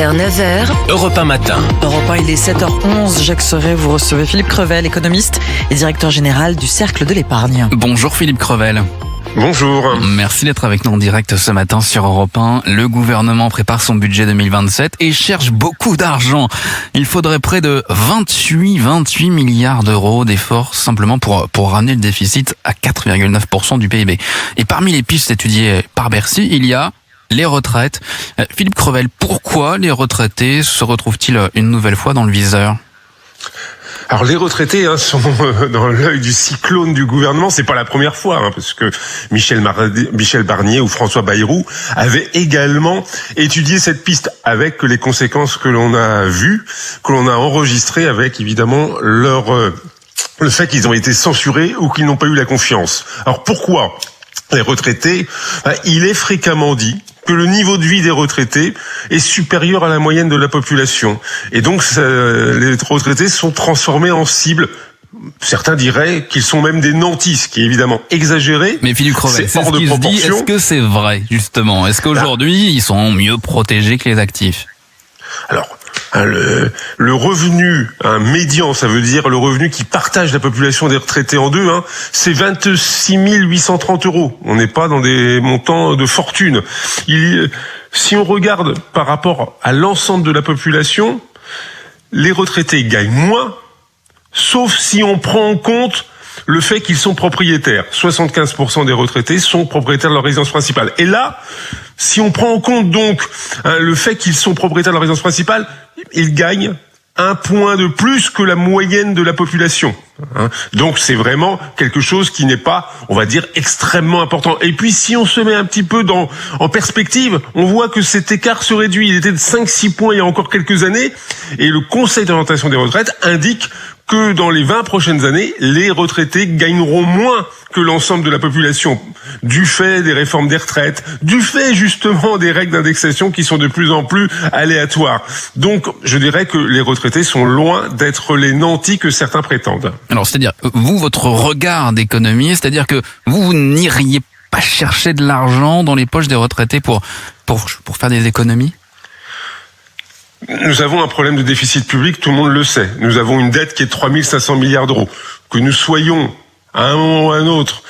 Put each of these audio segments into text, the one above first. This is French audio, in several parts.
8h, 9h. Europe 1 matin. Europe 1, il est 7h11. Jacques Serret, vous recevez Philippe Crevel, économiste et directeur général du Cercle de l'Épargne. Bonjour Philippe Crevel. Bonjour. Merci d'être avec nous en direct ce matin sur Europe 1. Le gouvernement prépare son budget 2027 et cherche beaucoup d'argent. Il faudrait près de 28 milliards d'euros d'efforts simplement pour ramener le déficit à 4,9% du PIB. Et parmi les pistes étudiées par Bercy, il y a les retraites. Philippe Crevel, pourquoi les retraités se retrouvent-ils une nouvelle fois dans le viseur ? Alors les retraités sont dans l'œil du cyclone du gouvernement. C'est pas la première fois, parce que Michel Barnier ou François Bayrou avaient également étudié cette piste avec les conséquences que l'on a vues, que l'on a enregistrées avec évidemment le fait qu'ils ont été censurés ou qu'ils n'ont pas eu la confiance. Alors pourquoi les retraités? Il est fréquemment dit que le niveau de vie des retraités est supérieur à la moyenne de la population. Et donc, les retraités sont transformés en cibles. Certains diraient qu'ils sont même des nantis, ce qui est évidemment exagéré. Mais Philippe Crevel, c'est hors de proportion. Est-ce que c'est vrai, justement? Est-ce qu'aujourd'hui, ils sont mieux protégés que les actifs? Alors, le revenu médian, ça veut dire le revenu qui partage la population des retraités en deux, c'est 26 830 euros. On n'est pas dans des montants de fortune. Si on regarde par rapport à l'ensemble de la population, les retraités gagnent moins, sauf si on prend en compte le fait qu'ils sont propriétaires. 75% des retraités sont propriétaires de leur résidence principale. Et là, si on prend en compte donc le fait qu'ils sont propriétaires de leur résidence principale, ils gagnent 1 point de plus que la moyenne de la population. Donc c'est vraiment quelque chose qui n'est pas, on va dire, extrêmement important. Et puis si on se met un petit peu en perspective, on voit que cet écart se réduit. Il était de 5-6 points il y a encore quelques années. Et le Conseil d'orientation des retraites indique que dans les 20 prochaines années, les retraités gagneront moins que l'ensemble de la population, du fait des réformes des retraites, du fait justement des règles d'indexation qui sont de plus en plus aléatoires. Donc, je dirais que les retraités sont loin d'être les nantis que certains prétendent. Alors, c'est-à-dire, vous, votre regard d'économiste, c'est-à-dire que vous n'iriez pas chercher de l'argent dans les poches des retraités pour faire des économies ? Nous avons un problème de déficit public, tout le monde le sait. Nous avons une dette qui est de 3 500 milliards d'euros. Que nous soyons, à un moment ou à un autre,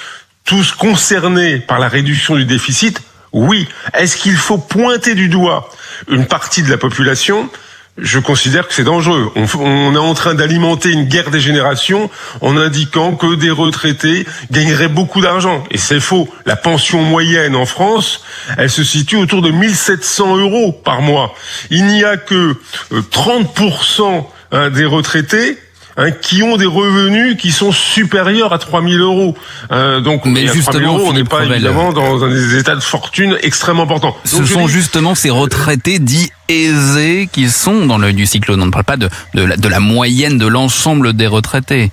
tous concernés par la réduction du déficit, oui. Est-ce qu'il faut pointer du doigt une partie de la population ? Je considère que c'est dangereux. On est en train d'alimenter une guerre des générations en indiquant que des retraités gagneraient beaucoup d'argent. Et c'est faux. La pension moyenne en France, elle se situe autour de 1 700 euros par mois. Il n'y a que 30% des retraités qui ont des revenus qui sont supérieurs à 3 000 euros. Donc, mais justement, on n'est pas évidemment dans des états de fortune extrêmement importants. Ce sont justement ces retraités dits aisés qui sont dans l'œil du cyclone. On ne parle pas de la moyenne de l'ensemble des retraités.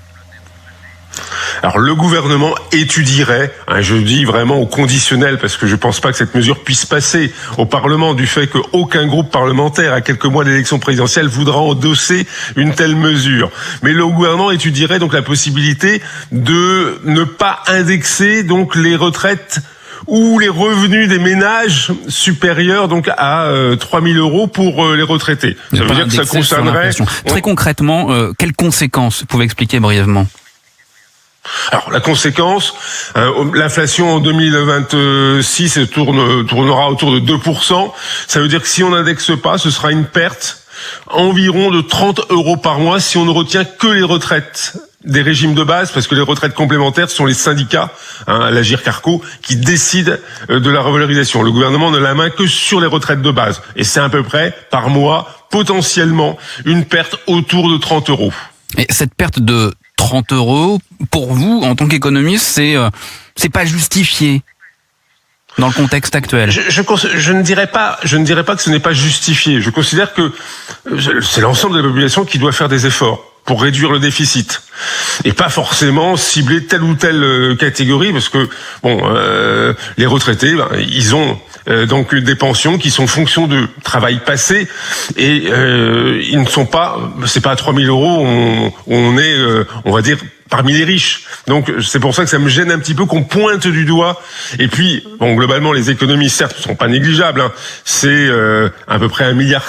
Alors le gouvernement étudierait, je dis vraiment au conditionnel parce que je pense pas que cette mesure puisse passer au Parlement du fait qu'aucun groupe parlementaire à quelques mois de l'élection présidentielle voudra endosser une telle mesure. Mais le gouvernement étudierait donc la possibilité de ne pas indexer donc les retraites ou les revenus des ménages supérieurs donc à 3 000 euros pour les retraités. Ça veut dire que ça concernerait... Très concrètement, quelles conséquences vous pouvez expliquer brièvement ? Alors la conséquence, l'inflation en 2026 tournera autour de 2%. Ça veut dire que si on n'indexe pas, ce sera une perte environ de 30 euros par mois si on ne retient que les retraites des régimes de base, parce que les retraites complémentaires sont les syndicats, l'Agirc-Arrco, qui décident de la revalorisation. Le gouvernement ne la main que sur les retraites de base. Et c'est à peu près, par mois, potentiellement, une perte autour de 30 euros. Et cette perte de 30 euros, pour vous, en tant qu'économiste, c'est pas justifié dans le contexte actuel. Je ne dirais pas que ce n'est pas justifié. Je considère que c'est l'ensemble de la population qui doit faire des efforts pour réduire le déficit et pas forcément cibler telle ou telle catégorie, parce que les retraités, ils ont donc des pensions qui sont fonction de travail passé et ils ne sont pas, c'est pas à 3 000 euros, on est, on va dire, parmi les riches. Donc c'est pour ça que ça me gêne un petit peu qu'on pointe du doigt. Et puis, bon, globalement, les économies, certes, ne sont pas négligeables. C'est à peu près 1,5 milliard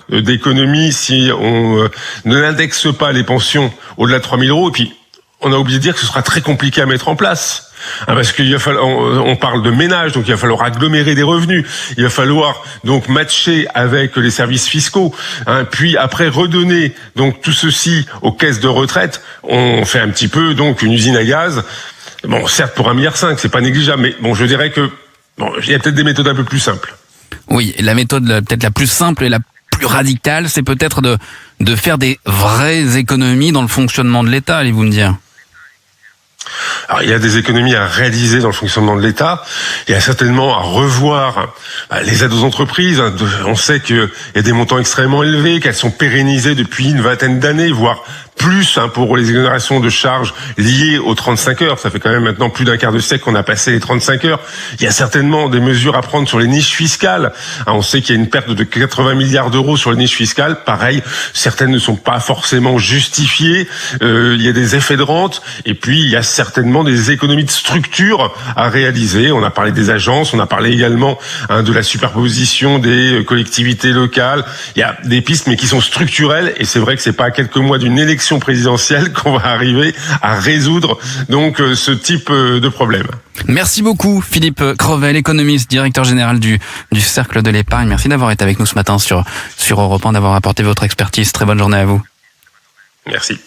d'économies si on n'indexe pas les pensions au-delà de 3 000 euros. Et puis, on a oublié de dire que ce sera très compliqué à mettre en place. Parce qu'il va falloir, on parle de ménage, donc il va falloir agglomérer des revenus. Il va falloir donc matcher avec les services fiscaux. Puis après redonner donc tout ceci aux caisses de retraite. On fait un petit peu donc une usine à gaz. Bon, certes pour 1,5 milliard, c'est pas négligeable, mais bon, je dirais que bon, il y a peut-être des méthodes un peu plus simples. Oui, la méthode peut-être la plus simple et la plus radicale, c'est peut-être de faire des vraies économies dans le fonctionnement de l'État, allez-vous me dire? Alors, il y a des économies à réaliser dans le fonctionnement de l'État. Il y a certainement à revoir les aides aux entreprises. On sait qu'il y a des montants extrêmement élevés, qu'elles sont pérennisées depuis une vingtaine d'années, voire plus pour les exonérations de charges liées aux 35 heures. Ça fait quand même maintenant plus d'un quart de siècle qu'on a passé les 35 heures. Il y a certainement des mesures à prendre sur les niches fiscales. On sait qu'il y a une perte de 80 milliards d'euros sur les niches fiscales. Pareil, certaines ne sont pas forcément justifiées. Il y a des effets de rente. Et puis, il y a certainement des économies de structure à réaliser. On a parlé des agences. On a parlé également de la superposition des collectivités locales. Il y a des pistes, mais qui sont structurelles. Et c'est vrai que c'est pas à quelques mois d'une élection présidentielle qu'on va arriver à résoudre donc ce type de problème. Merci beaucoup Philippe Crevel, économiste, directeur général du Cercle de l'Épargne. Merci d'avoir été avec nous ce matin sur Europe 1, d'avoir apporté votre expertise. Très bonne journée à vous. Merci.